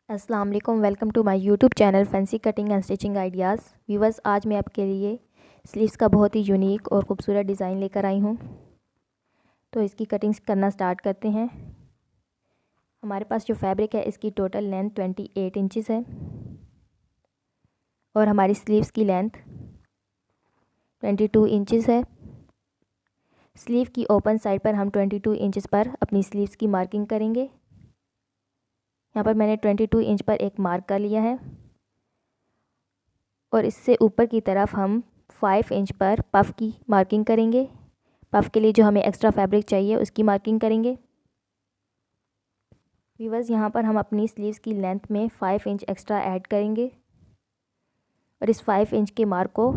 अस्सलाम वालेकुम। Welcome to my YouTube channel fancy cutting and stitching ideas. Viewers, आज मैं आपके लिए स्लीव्स का बहुत ही यूनिक और ख़ूबसूरत डिज़ाइन लेकर आई हूँ। तो इसकी कटिंग्स करना स्टार्ट करते हैं। हमारे पास जो फैब्रिक है इसकी टोटल लेंथ 28 इंचज़ है और हमारी स्लीव्स की लेंथ 22 इंचज़ है। स्लीव की ओपन साइड पर हम 22 इंचज़ पर अपनी स्लीव्स की मार्किंग करेंगे। यहाँ पर मैंने 22 इंच पर एक मार्क कर लिया है और इससे ऊपर की तरफ हम 5 इंच पर पफ़ की मार्किंग करेंगे। पफ़ के लिए जो हमें एक्स्ट्रा फैब्रिक चाहिए उसकी मार्किंग करेंगे। व्यूअर्स, यहाँ पर हम अपनी स्लीव्स की लेंथ में 5 इंच एक्स्ट्रा ऐड करेंगे और इस 5 इंच के मार्क को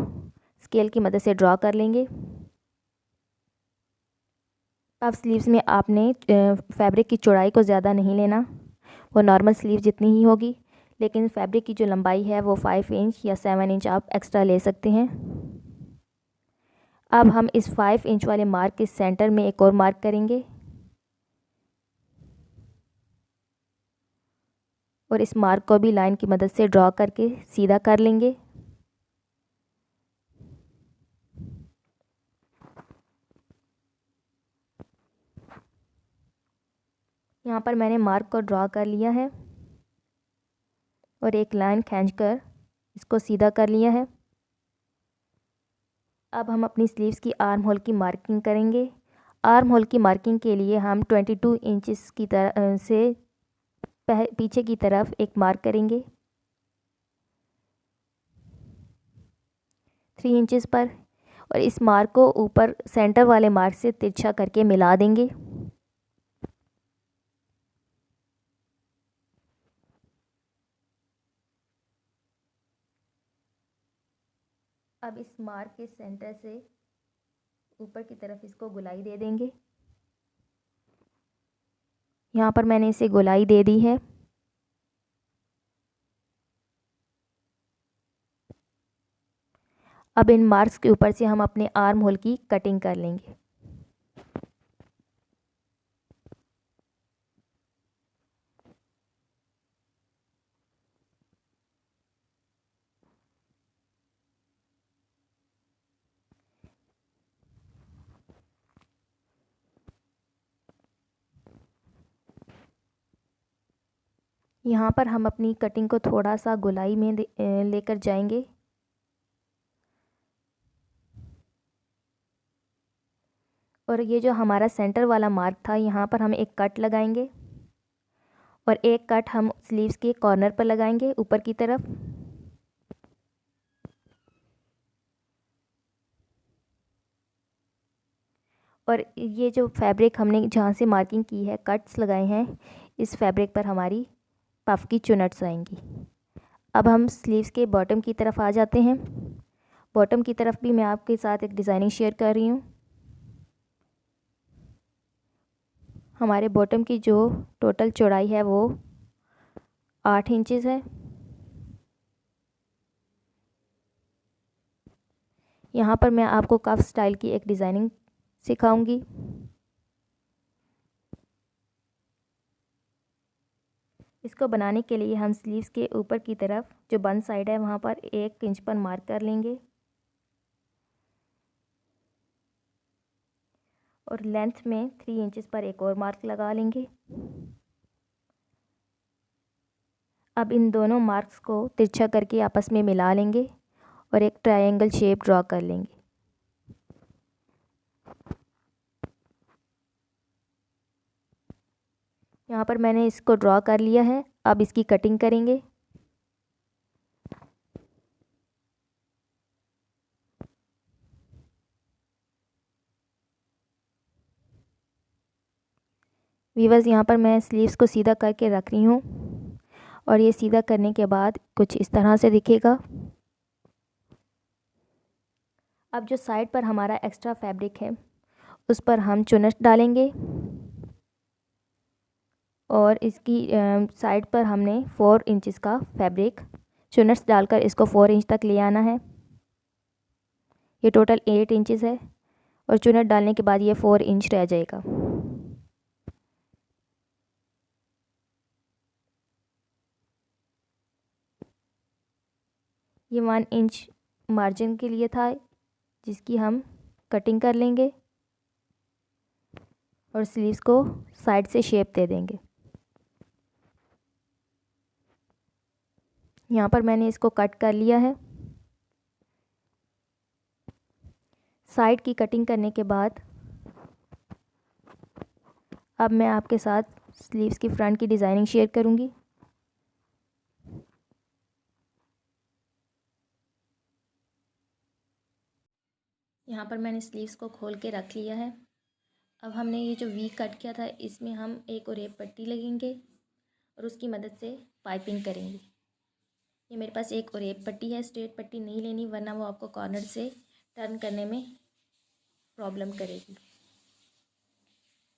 स्केल की मदद से ड्रॉ कर लेंगे। पफ़ स्लीव्स में आपने फैब्रिक की चौड़ाई को ज़्यादा नहीं लेना, वो नॉर्मल स्लीव जितनी ही होगी, लेकिन फैब्रिक की जो लंबाई है वो 5 इंच या 7 इंच आप एक्स्ट्रा ले सकते हैं। अब हम इस 5 इंच वाले मार्क के सेंटर में एक और मार्क करेंगे और इस मार्क को भी लाइन की मदद से ड्रॉ करके सीधा कर लेंगे। यहाँ पर मैंने मार्क को ड्रॉ कर लिया है और एक लाइन खींचकर इसको सीधा कर लिया है। अब हम अपनी स्लीव्स की आर्म होल की मार्किंग करेंगे। आर्म होल की मार्किंग के लिए हम 22 इंचज़ की तरह से पीछे की तरफ एक मार्क करेंगे 3 इंचज़ पर और इस मार्क को ऊपर सेंटर वाले मार्क से तिरछा करके मिला देंगे। अब इस मार्क के सेंटर से ऊपर की तरफ इसको गोलाई दे देंगे। यहाँ पर मैंने इसे गोलाई दे दी है। अब इन मार्क्स के ऊपर से हम अपने आर्म होल की कटिंग कर लेंगे। यहाँ पर हम अपनी कटिंग को थोड़ा सा गोलाई में लेकर जाएंगे और ये जो हमारा सेंटर वाला मार्क था यहाँ पर हम एक कट लगाएंगे और एक कट हम स्लीव्स के कॉर्नर पर लगाएंगे ऊपर की तरफ। और ये जो फैब्रिक हमने जहाँ से मार्किंग की है, कट्स लगाए हैं, इस फैब्रिक पर हमारी पफ़ की चुनट्स आएंगी। अब हम स्लीव्स के बॉटम की तरफ आ जाते हैं। बॉटम की तरफ भी मैं आपके साथ एक डिज़ाइनिंग शेयर कर रही हूँ। हमारे बॉटम की जो टोटल चौड़ाई है वो 8 इंचज़ है। यहाँ पर मैं आपको कफ स्टाइल की एक डिज़ाइनिंग सिखाऊंगी। इसको बनाने के लिए हम स्लीव्स के ऊपर की तरफ जो बंद साइड है वहाँ पर 1 इंच पर मार्क कर लेंगे और लेंथ में 3 इंचज़ पर एक और मार्क लगा लेंगे। अब इन दोनों मार्क्स को तिरछा करके आपस में मिला लेंगे और एक ट्रायंगल शेप ड्रॉ कर लेंगे। यहाँ पर मैंने इसको ड्रॉ कर लिया है। अब इसकी कटिंग करेंगे। वीवर्स, यहाँ पर मैं स्लीव्स को सीधा करके रख रही हूँ और ये सीधा करने के बाद कुछ इस तरह से दिखेगा। अब जो साइड पर हमारा एक्स्ट्रा फैब्रिक है उस पर हम चुनट डालेंगे और इसकी साइड पर हमने 4 इंचज़ का फैब्रिक चुनट्स डालकर इसको 4 इंच तक ले आना है। ये टोटल 8 इंचज़ है और चुनट डालने के बाद ये 4 इंच रह जाएगा। ये 1 इंच मार्जिन के लिए था, जिसकी हम कटिंग कर लेंगे और स्लीव्स को साइड से शेप दे देंगे। यहाँ पर मैंने इसको कट कर लिया है। साइड की कटिंग करने के बाद अब मैं आपके साथ स्लीव्स की फ्रंट की डिज़ाइनिंग शेयर करूँगी। यहाँ पर मैंने स्लीव्स को खोल के रख लिया है। अब हमने ये जो वी कट किया था, इसमें हम एक ओरेप पट्टी लगेंगे और उसकी मदद से पाइपिंग करेंगे। ये मेरे पास एक ओरेप पट्टी है, स्ट्रेट पट्टी नहीं लेनी वरना वो आपको कॉर्नर से टर्न करने में प्रॉब्लम करेगी।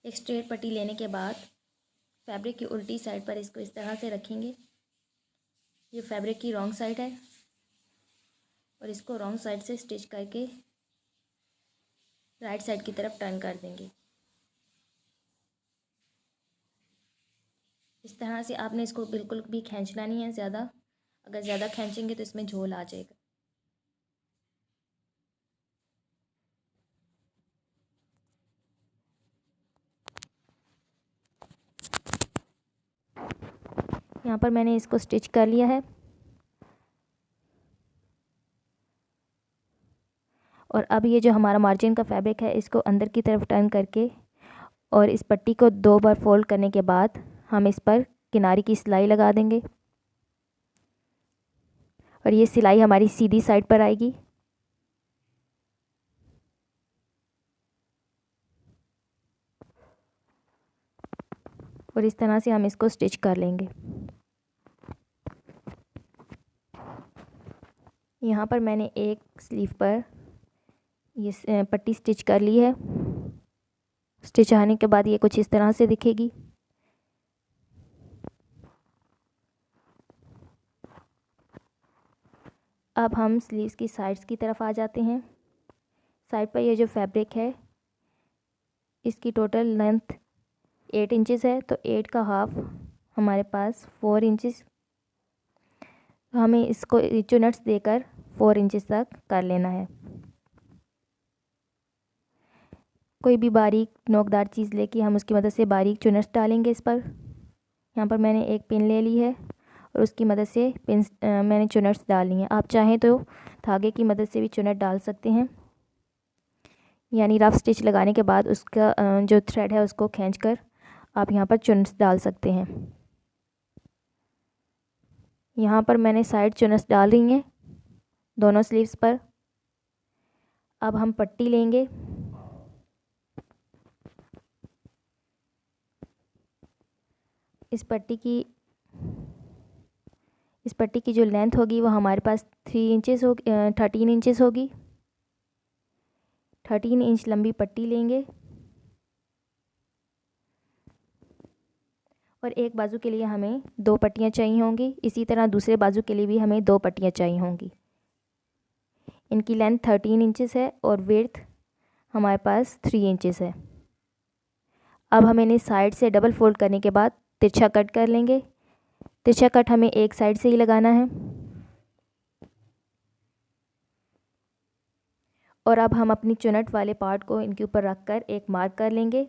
एक स्ट्रेट पट्टी लेने के बाद फैब्रिक की उल्टी साइड पर इसको इस तरह से रखेंगे। ये फैब्रिक की रॉन्ग साइड है और इसको रॉन्ग साइड से स्टिच करके राइट साइड की तरफ टर्न कर देंगे। इस तरह से आपने इसको बिल्कुल भी खींचना नहीं है ज़्यादा, अगर ज़्यादा खींचेंगे तो इसमें झोल आ जाएगा। यहाँ पर मैंने इसको स्टिच कर लिया है और अब ये जो हमारा मार्जिन का फैब्रिक है, इसको अंदर की तरफ टर्न करके और इस पट्टी को 2 बार फोल्ड करने के बाद हम इस पर किनारे की सिलाई लगा देंगे और ये सिलाई हमारी सीधी साइड पर आएगी। और इस तरह से हम इसको स्टिच कर लेंगे। यहाँ पर मैंने एक स्लीव पर ये पट्टी स्टिच कर ली है। स्टिच आने के बाद ये कुछ इस तरह से दिखेगी। अब हम स्लीव्स की साइड्स की तरफ आ जाते हैं। साइड पर ये जो फैब्रिक है, इसकी टोटल लेंथ 8 इंचेस है, तो 8 का हाफ हमारे पास 4 इंचेस। हमें इसको चुनट्स देकर 4 इंचेस तक कर लेना है। कोई भी बारीक नोकदार चीज़ लेके हम उसकी मदद से बारीक चुनट्स डालेंगे इस पर। यहाँ पर मैंने एक पिन ले ली है और उसकी मदद से मैंने चुनट्स डाली हैं। आप चाहें तो धागे की मदद से भी चुनट डाल सकते हैं, यानी रफ स्टिच लगाने के बाद उसका जो थ्रेड है उसको खींचकर आप यहाँ पर चुनट्स डाल सकते हैं। यहाँ पर मैंने साइड चुनट्स डाल रही हैं दोनों स्लीव्स पर। अब हम पट्टी लेंगे। इस पट्टी की जो लेंथ होगी वो हमारे पास 3 इंचेस होगी, 13 इंचेस होगी। 13 इंच लंबी पट्टी लेंगे और एक बाजू के लिए हमें 2 पट्टियाँ चाहिए होंगी। इसी तरह दूसरे बाजू के लिए भी हमें 2 पट्टियाँ चाहिए होंगी। इनकी लेंथ 13 इंचेस है और विड्थ हमारे पास 3 इंचेस है। अब हम इन्हें साइड से डबल फोल्ड करने के बाद तिरछा कट कर लेंगे। तिरछा कट हमें एक साइड से ही लगाना है। और अब हम अपनी चुनट वाले पार्ट को इनके ऊपर रखकर एक मार्क कर लेंगे।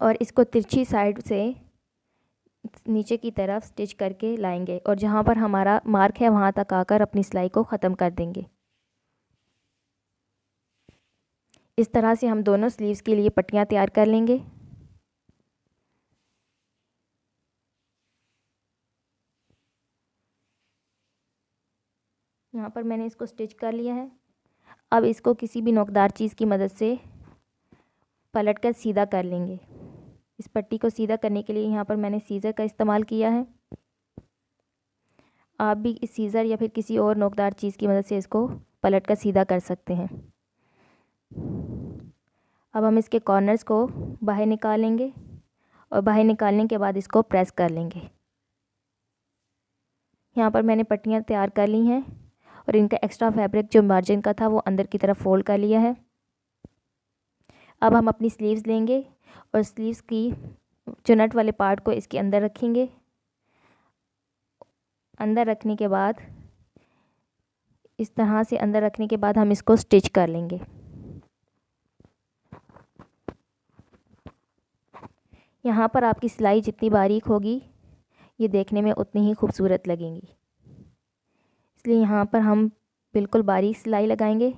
और इसको तिरछी साइड से नीचे की तरफ स्टिच करके लाएंगे और जहाँ पर हमारा मार्क है वहाँ तक आकर अपनी सिलाई को ख़त्म कर देंगे। इस तरह से हम दोनों स्लीव्स के लिए पट्टियाँ तैयार कर लेंगे। यहाँ पर मैंने इसको स्टिच कर लिया है। अब इसको किसी भी नोकदार चीज़ की मदद से पलट कर सीधा कर लेंगे। इस पट्टी को सीधा करने के लिए यहाँ पर मैंने सीज़र का इस्तेमाल किया है। आप भी इस सीज़र या फिर किसी और नोकदार चीज़ की मदद से इसको पलट कर सीधा कर सकते हैं। अब हम इसके कॉर्नर्स को बाहर निकालेंगे और बाहर निकालने के बाद इसको प्रेस कर लेंगे। यहाँ पर मैंने पट्टियाँ तैयार कर ली हैं और इनका एक्स्ट्रा फैब्रिक जो मार्जिन का था वो अंदर की तरफ फोल्ड कर लिया है। अब हम अपनी स्लीव्स लेंगे और स्लीव्स की चुनट वाले पार्ट को इसके अंदर रखेंगे। अंदर रखने के बाद इस तरह से अंदर रखने के बाद हम इसको स्टिच कर लेंगे। यहाँ पर आपकी सिलाई जितनी बारीक होगी ये देखने में उतनी ही खूबसूरत लगेंगी, इसलिए यहाँ पर हम बिल्कुल बारीक सिलाई लगाएंगे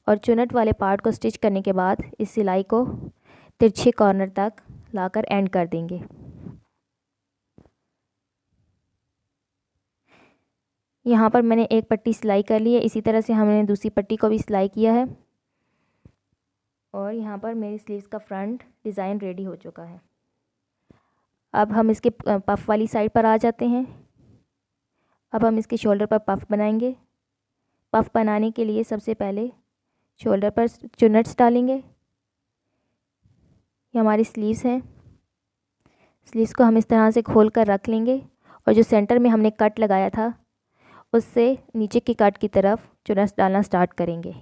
और चुनट वाले पार्ट को स्टिच करने के बाद इस सिलाई को तिरछे कॉर्नर तक लाकर एंड कर देंगे। यहाँ पर मैंने एक पट्टी सिलाई कर ली है, इसी तरह से हमने दूसरी पट्टी को भी सिलाई किया है और यहाँ पर मेरी स्लीव्स का फ्रंट डिज़ाइन रेडी हो चुका है। अब हम इसके पफ़ वाली साइड पर आ जाते हैं। अब हम इसके शोल्डर पर पफ़ बनाएंगे। पफ़ बनाने के लिए सबसे पहले शोल्डर पर चुनट्स डालेंगे। ये हमारी स्लीव्स हैं। स्लीव्स को हम इस तरह से खोल कर रख लेंगे और जो सेंटर में हमने कट लगाया था उससे नीचे की कट की तरफ चुनट्स डालना स्टार्ट करेंगे।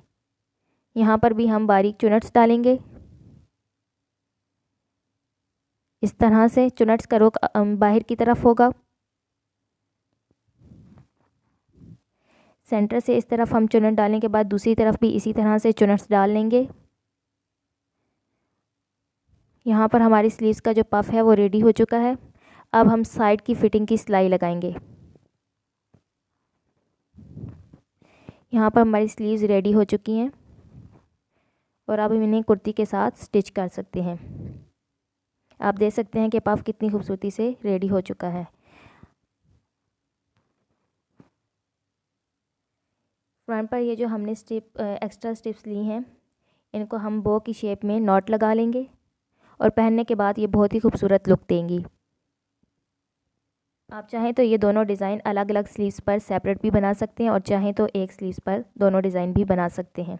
यहाँ पर भी हम बारीक चुनट्स डालेंगे। इस तरह से चुनट्स का रुख बाहर की तरफ होगा। सेंटर से इस तरफ हम चुनट डालने के बाद दूसरी तरफ भी इसी तरह से चुनट्स डाल लेंगे। यहाँ पर हमारी स्लीव्स का जो पफ़ है वो रेडी हो चुका है। अब हम साइड की फिटिंग की सिलाई लगाएंगे। यहाँ पर हमारी स्लीव्स रेडी हो चुकी हैं और अब हम इन्हें कुर्ती के साथ स्टिच कर सकते हैं। आप देख सकते हैं कि पफ़ कितनी खूबसूरती से रेडी हो चुका है। फ्रंट पर ये जो हमने एक्स्ट्रा स्टिप्स ली हैं इनको हम बो की शेप में नॉट लगा लेंगे और पहनने के बाद ये बहुत ही खूबसूरत लुक देंगी। आप चाहें तो ये दोनों डिज़ाइन अलग अलग स्लीव्स पर सेपरेट भी बना सकते हैं और चाहें तो एक स्लीव्स पर दोनों डिज़ाइन भी बना सकते हैं।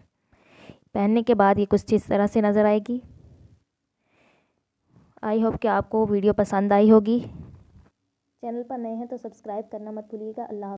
पहनने के बाद ये कुछ इस तरह से नज़र आएगी। आई होप कि आपको वीडियो पसंद आई होगी। चैनल पर नए हैं तो सब्सक्राइब करना मत भूलिएगा। अल्लाह।